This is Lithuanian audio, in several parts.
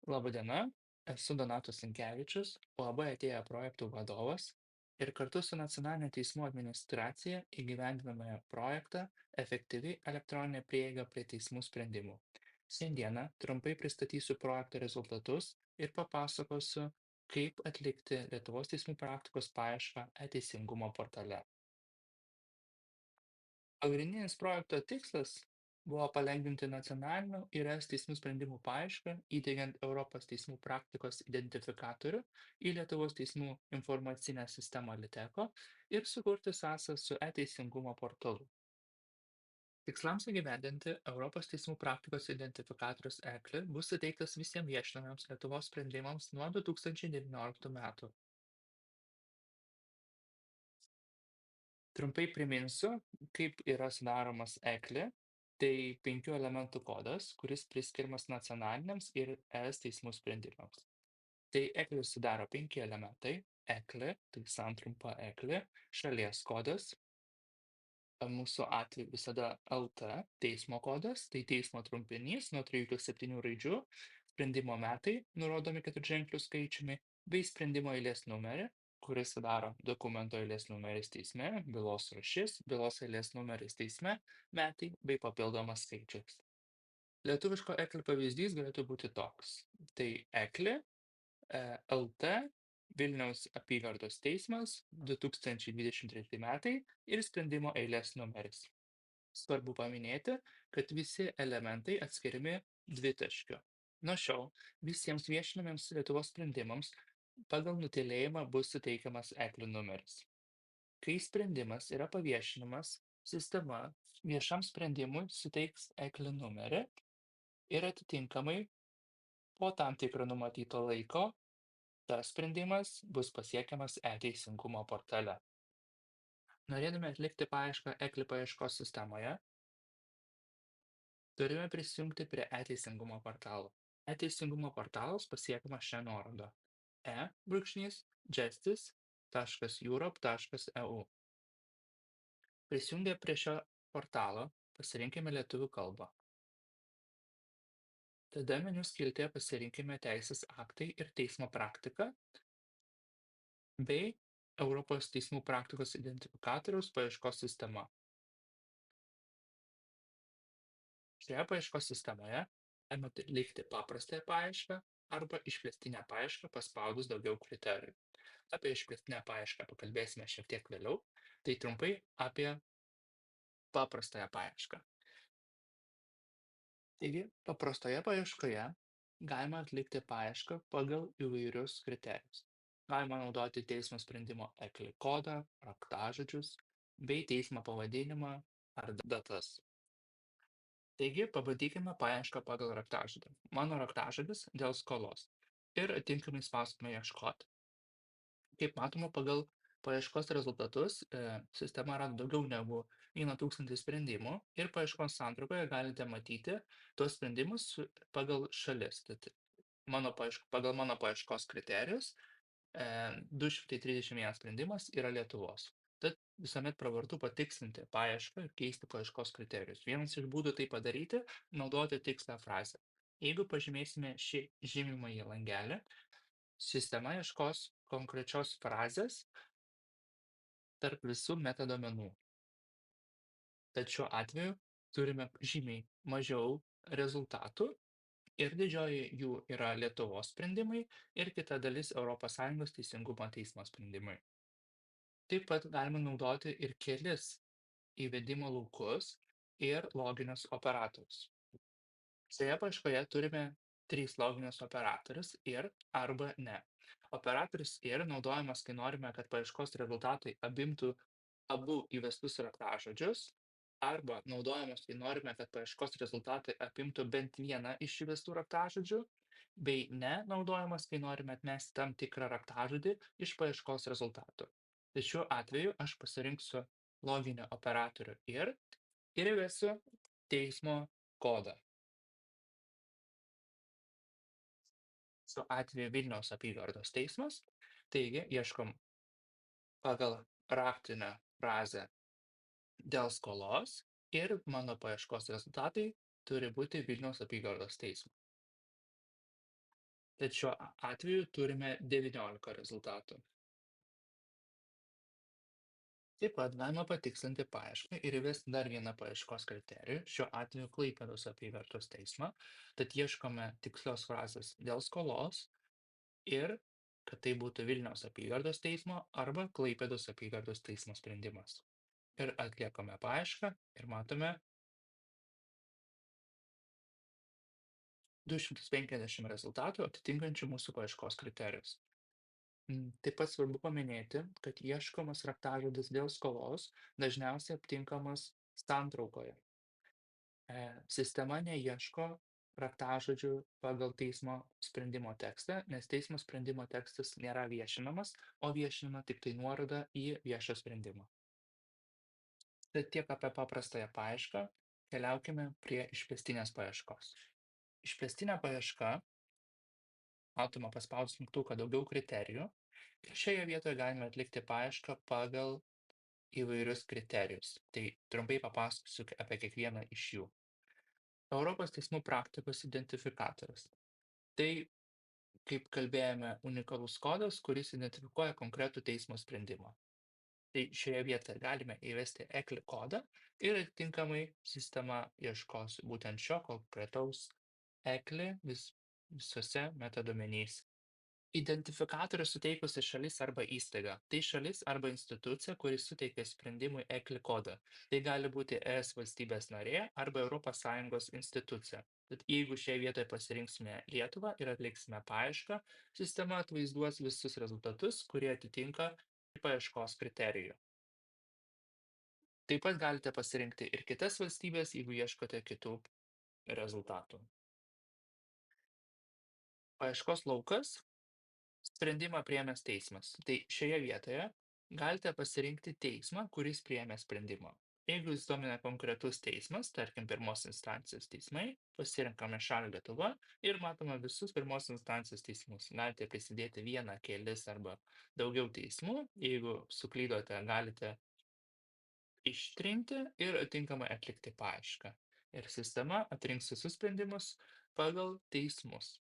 Laba diena, esu Donatas Sinkevičius, UAB Atėję projektų vadovas ir kartu su nacionalinė teismų administracija įgyvendiname projektą Efektyvi elektroninė prieiga prie teismų sprendimų. Šiandieną trumpai pristatysiu projekto rezultatus ir papasakosiu, kaip atlikti Lietuvos teismų praktikos paiešką e-teisingumo portale. Pagrindinis projekto tikslas buvo palengvinti nacionalinių ir es teismų sprendimų paiešką, įdiegiant Europos teismų praktikos identifikatorių į Lietuvos teismų informacinę sistemą Liteko ir sukurti sąsą su e-teisingumo portalu. Tikslams įgyvendinti Europos teismų praktikos identifikatorius ECLI bus suteiktas visiems viešinamiems Lietuvos sprendimams nuo 2019 metų. Trumpai priminsiu, kaip yra sudaromas ECLI. Tai 5 elementų kodas, kuris priskiriamas nacionaliniams ir ES teismų sprendimams. Tai ECLI sudaro 5 elementai. ECLI, tai santrumpa ECLI, šalies kodas, mūsų atveju visada LT, teismo kodas, tai teismo trumpinys nuo 3 iki 7 raidžių, sprendimo metai, nurodomi keturženkliu skaičiumi, bei sprendimo eilės numerį, kuris sudaro dokumento eilės numeris teisme, bylos rūšis, bylos eilės numeris teisme, metai bei papildomas skaičius. Lietuviško ECLI pavyzdys galėtų būti toks. Tai ECLI LT Vilniaus apygardos teismas 2023 metai ir sprendimo eilės numeris. Svarbu paminėti, kad visi elementai atskiriami dvitaškiu. Nuo šiol visiems viešinamiems Lietuvos sprendimams pagal nutylėjimą bus suteikiamas ECLI numeris. Kai sprendimas yra paviešinamas, sistema viešam sprendimui suteiks ECLI numerį ir atitinkamai po tam tikro numatyto laiko tas sprendimas bus pasiekiamas e-teisingumo portale. Norėdami atlikti paiešką ECLI paieškos sistemoje, turime prisijungti prie e-teisingumo portalo. E-teisingumo portalas pasiekiamas šią nuorodą e-justice.europe.eu. Prisijungę prie šio portalo pasirinkime lietuvių kalbą. Tada meniu skiltyje pasirinkime teisės aktai ir teismo praktika bei Europos teismų praktikos identifikatoriaus paieškos sistema. Šioje paieškos sistemoje galima atlikti paprastąją paiešką arba išplėstinę paiešką paspaudus daugiau kriterijų. Apie išplėstinę paiešką pakalbėsime šiek tiek vėliau, tai trumpai apie paprastąją paiešką. Taigi, paprastoje paieškoje galima atlikti paiešką pagal įvairius kriterijus. Galima naudoti teismo sprendimo ECLI kodą, raktažodžius bei teismo pavadinimą ar datas. Taigi, pabandykime paiešką pagal raktažodį. Mano raktažodis dėl skolos. Ir atitinkamai spauskime ieškoti. Kaip matoma, pagal paieškos rezultatus sistema rado daugiau negu 1000 sprendimų ir paieškos santraukoje galite matyti tuos sprendimus pagal šalis. Tad pagal mano paieškos kriterijus 231 sprendimas yra Lietuvos. Tad visuomet pravartu patikslinti paiešką ir keisti paieškos kriterijus. Vienas iš būdų tai padaryti - naudoti tikslią frazę. Jeigu pažymėsime šį žymimąjį langelį, sistema ieškos konkrečios frazės tarp visų metaduomenų. Tad šiuo atveju turime žymiai mažiau rezultatų ir didžioji jų yra Lietuvos sprendimai ir kita dalis ES teisingumo teismo sprendimai. Taip pat galima naudoti ir kelis įvedimo laukus ir loginius operatorius. Šioje paieškoje turime 3 loginius operatorius ir arba ne. Operatorius ir naudojamas, kai norime, kad paieškos rezultatai apimtų abu įvestus raktažodžius, arba naudojamas, kai norime, kad paieškos rezultatai apimtų bent vieną iš įvestų raktažodžių, bei ne naudojamas, kai norime atmesti tam tikrą raktažodį iš paieškos rezultatų. Tai šiuo atveju aš pasirinksiu loginį operatorių ir įvesiu teismo kodą. Šiuo atveju Vilniaus apygardos teismas, taigi ieškom pagal raktinę frazę dėl skolos ir mano paieškos rezultatai turi būti Vilniaus apygardos teismo. Tad šiuo atveju turime 19 rezultatų. Taip pat galima patikslinti paiešką ir įvesti dar vieną paieškos kriterijų, šiuo atveju Klaipėdos apygardos teismą. Tad ieškome tikslios frazės dėl skolos ir kad tai būtų Vilniaus apygardos teismo arba Klaipėdos apygardos teismo sprendimas. Ir atliekame paiešką ir matome 250 rezultatų atitinkančių mūsų paieškos kriterijus. Taip pat svarbu paminėti, kad ieškomas raktažodis dėl skolos dažniausiai aptinkamas santraukoje. Sistema neieško raktažodžių pagal teismo sprendimo tekstą, nes teismo sprendimo tekstas nėra viešinamas, o viešinama tik tai nuoroda į viešą sprendimą. Tad tiek apie paprastąją paiešką, keliaukime prie išplėstinės paieškos. Išplėstinė paieška, matoma paspaudus mygtuką daugiau kriterijų, ir šioje vietoje galime atlikti paiešką pagal įvairius kriterijus. Tai trumpai papasakosiu apie kiekvieną iš jų. Europos teismų praktikos identifikatorius. Tai, kaip kalbėjome, unikalus kodas, kuris identifikuoja konkretų teismo sprendimą. Tai šioje vietoje galime įvesti ECLI kodą ir atitinkamai sistema ieškos būtent šio konkretaus ECLI visose metadomenyse. Identifikatorius suteikusi šalis arba įstaiga. Tai šalis arba institucija, kuri suteikia sprendimui ECLI kodą. Tai gali būti ES valstybės narė arba ES institucija. Tad jeigu šioje vietoje pasirinksime Lietuvą ir atliksime paiešką, sistema atvaizduos visus rezultatus, kurie atitinka paieškos kriterijų. Taip pat galite pasirinkti ir kitas valstybės, jeigu ieškote kitų rezultatų. Paieškos laukas. Sprendimą priėmęs teismas. Tai šioje vietoje galite pasirinkti teismą, kuris priėmė sprendimą. Jeigu jūs domina konkretus teismas, tarkim pirmos instancijos teismai, pasirinkame šalį Lietuva ir matome visus pirmos instancijos teismus. Galite prisidėti vieną, kelis arba daugiau teismų. Jeigu suklydote, galite ištrinti ir atitinkamai atlikti paiešką. Ir sistema atrinks visus sprendimus pagal teismus.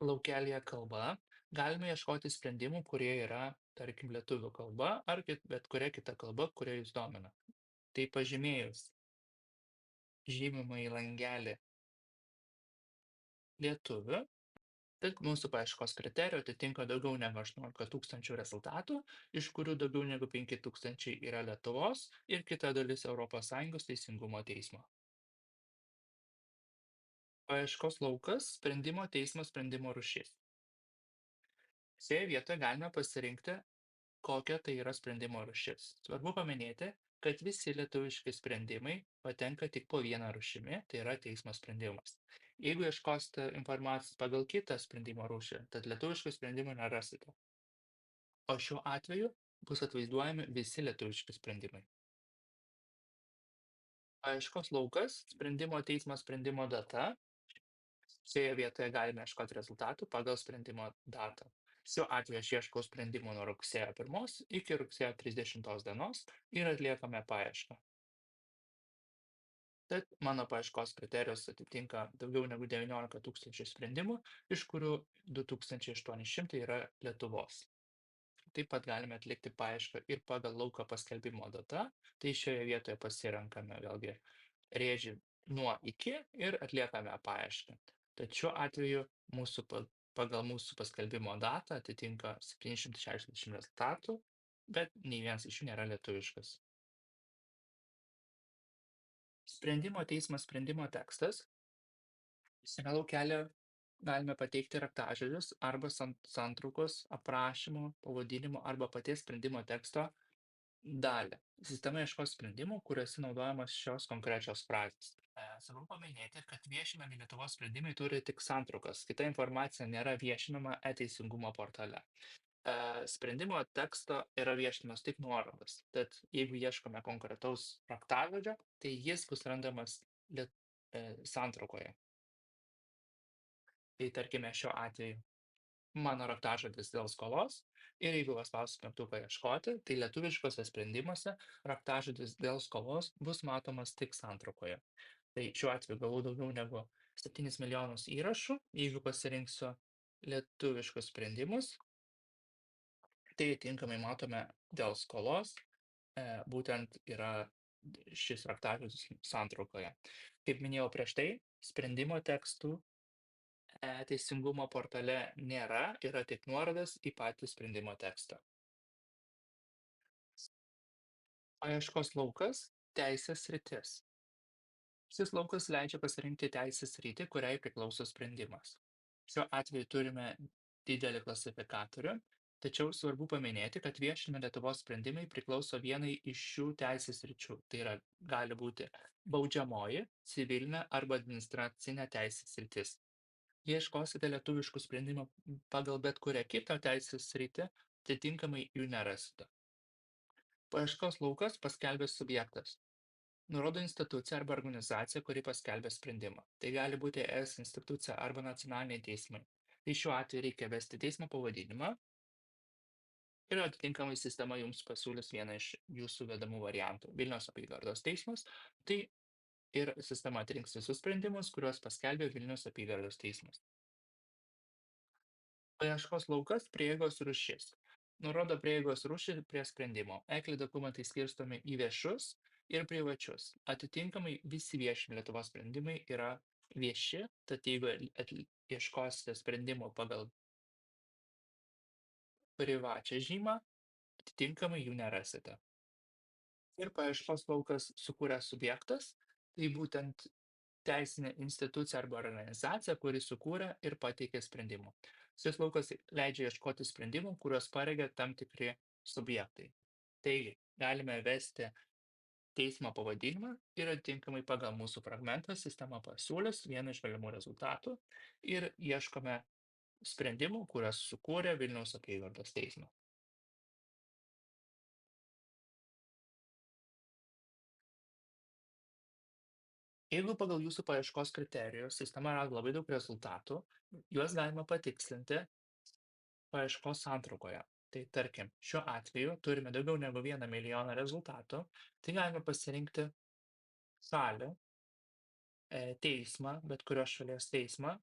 Laukelyje kalba galime ieškoti sprendimų, kurie yra, tarkim, lietuvių kalba ar bet kuria kita kalba, kuria jūs domina. Tai pažymėjus žymimąjį langelį lietuvių, tad mūsų paieškos kriterijų atitinka daugiau negu 18 tūkstančių rezultatų, iš kurių daugiau negu 5 tūkstančiai yra Lietuvos ir kita dalis ES teisingumo teismo. Paieškos laukas - sprendimo teismo sprendimo rūšis. Šioje vietoje galime pasirinkti, kokia tai yra sprendimo rūšis. Svarbu paminėti, kad visi lietuviški sprendimai patenka tik po vieną rūšimi, tai yra teismo sprendimas. Jeigu ieškosite informacijos pagal kitą sprendimo rūšį, tad lietuviškų sprendimų nerasite. O šiuo atveju bus atvaizduojami visi lietuviški sprendimai. Paieškos laukas - sprendimo teismo sprendimo data. Šioje vietoje galime ieškoti rezultatų pagal sprendimo datą. Šiuo atveju aš ieškau sprendimo nuo rugsėjo 1 iki rugsėjo 30 dienos ir atliekame paiešką. Tad mano paieškos kriterijus atitinka daugiau negu 19 tūkstančių sprendimų, iš kurių 2800 yra Lietuvos. Taip pat galime atlikti paiešką ir pagal lauko paskelbimo datą, tai šioje vietoje pasirenkame vėlgi rėžį nuo iki ir atliekame paiešką. Tad šiuo atveju pagal mūsų paskelbimo datą atitinka 760 rezultatų, bet nei vienas iš jų nėra lietuviškas. Sprendimo teismo sprendimo tekstas. Šiame laukelyje galime pateikti raktažodžius arba santraukos, aprašymo, pavadinimo arba paties sprendimo teksto dalį. Sistema ieškos sprendimų, kuriuose naudojamos šios konkrečios frazės. Svarbu paminėti, kad viešinami Lietuvos sprendimai turi tik santraukas. Kita informacija nėra viešinama e-teisingumo portale. Sprendimo teksto yra viešinamas tik nuorodas. Tad jeigu ieškome konkretaus raktažodžio, tai jis bus randamas santraukoje. Tai tarkime šiuo atveju mano raktažodis dėl skolos ir jeigu paspausiu mygtuką ieškoti, tai lietuviškose sprendimuose raktažodis dėl skolos bus matomas tik santraukoje. Tai šiuo atveju gavau daugiau negu 7 milijonus įrašų, jeigu pasirinksiu lietuviškus sprendimus, tai tinkamai matome dėl skolos, būtent yra šis raktažodis santraukoje. Kaip minėjau prieš tai, sprendimo tekstų teisingumo portale nėra, yra tik nuorodas į patį sprendimo tekstą. Paieškos laukas - teisės sritis. Šis laukas leidžia pasirinkti teisės sritį, kuriai priklauso sprendimas. Šiuo atveju turime didelį klasifikatorių, tačiau svarbu paminėti, kad viešinami Lietuvos sprendimai priklauso vienai iš šių teisės sričių. Tai yra, gali būti baudžiamoji, civilinė arba administracinė teisės sritis. Jei ieškosite lietuviškų sprendimų pagal bet kurią kitą teisės sritį, atitinkamai jų nerasite. Paieškos laukas - paskelbęs subjektas. Nurodo instituciją arba organizaciją, kuri paskelbė sprendimą. Tai gali būti ES institucija arba nacionaliniai teismai. Tai šiuo atveju reikia vesti teismo pavadinimą ir atitinkamai sistema jums pasiūlys vieną iš jūsų vedamų variantų. Vilniaus apygardos teismas, tai ir sistema atrinks visus sprendimus, kuriuos paskelbė Vilniaus apygardos teismas. Paieškos laukas - prieigos rūšis. Nurodo prieigos rūšį prie sprendimo. ECLI dokumentai skirstomi į viešus ir privačius. Atitinkamai visi vieši Lietuvos sprendimai yra vieši, tad jeigu ieškosite sprendimo pagal privačią žymą, atitinkamai jų nerasite. Ir paieškos laukas sukūręs subjektas, tai būtent teisinė institucija arba organizacija, kuri sukūrė ir pateikė sprendimų. Šis laukas leidžia ieškoti sprendimų, kuriuos pareigia tam tikri subjektai. Taigi, galime vesti teismo pavadinimą ir atitinkamai pagal mūsų fragmentą sistema pasiūlys vieną iš galimų rezultatų ir ieškome sprendimų, kuriuos sukūrė Vilniaus apygardos teismas. Jeigu pagal jūsų paieškos kriterijus sistema rado labai daug rezultatų, juos galima patikslinti paieškos santraukoje. Tai tarkim, šiuo atveju turime daugiau negu 1 milijoną rezultatų, tai galime pasirinkti šalį, teismą, bet kurios šalies teismą,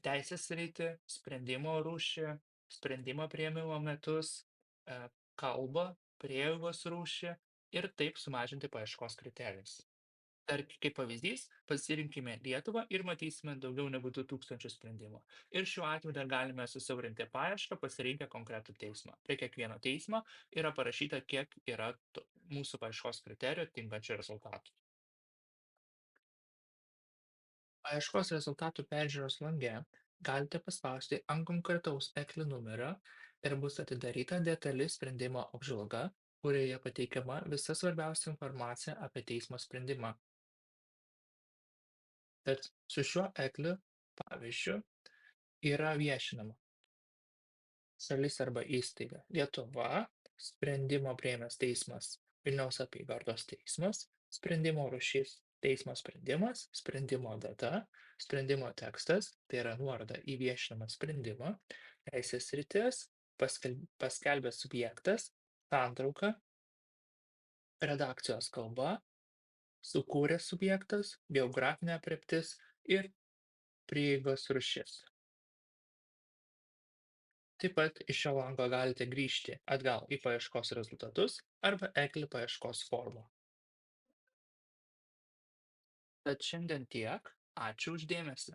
teisės sritį, sprendimo rūšį, sprendimo priėmimo metus, e, kalbą, prieigos rūšį ir taip sumažinti paieškos kriterijus. Kaip pavyzdys, pasirinkime Lietuvą ir matysime daugiau negu 2000 sprendimų. Ir šiuo atveju dar galime susiaurinti paiešką, pasirinkę konkretų teismą. Prie kiekvieno teismo yra parašyta, kiek yra mūsų paieškos kriterijų tinkančių rezultatų. Paieškos rezultatų peržiūros lange galite paspausti ant konkretaus ECLI numerio ir bus atidaryta detali sprendimo apžvalga, kurioje pateikiama visa svarbiausia informacija apie teismo sprendimą. Tad su šiuo ECLI pavyzdžiu yra viešinama šalis arba įstaiga Lietuva, sprendimo priėmęs teismas Vilniaus apygardos teismas, sprendimo rūšis teismo sprendimas, sprendimo data, sprendimo tekstas, tai yra nuoroda į viešinamą sprendimą, teisės sritis, paskelbęs subjektas, santrauka, redakcijos kalba, sukūręs subjektas, geografinė aprėptis ir prieigos rūšis. Taip pat iš šio lango galite grįžti atgal į paieškos rezultatus arba ECLI paieškos formą. Tad šiandien tiek. Ačiū už dėmesį.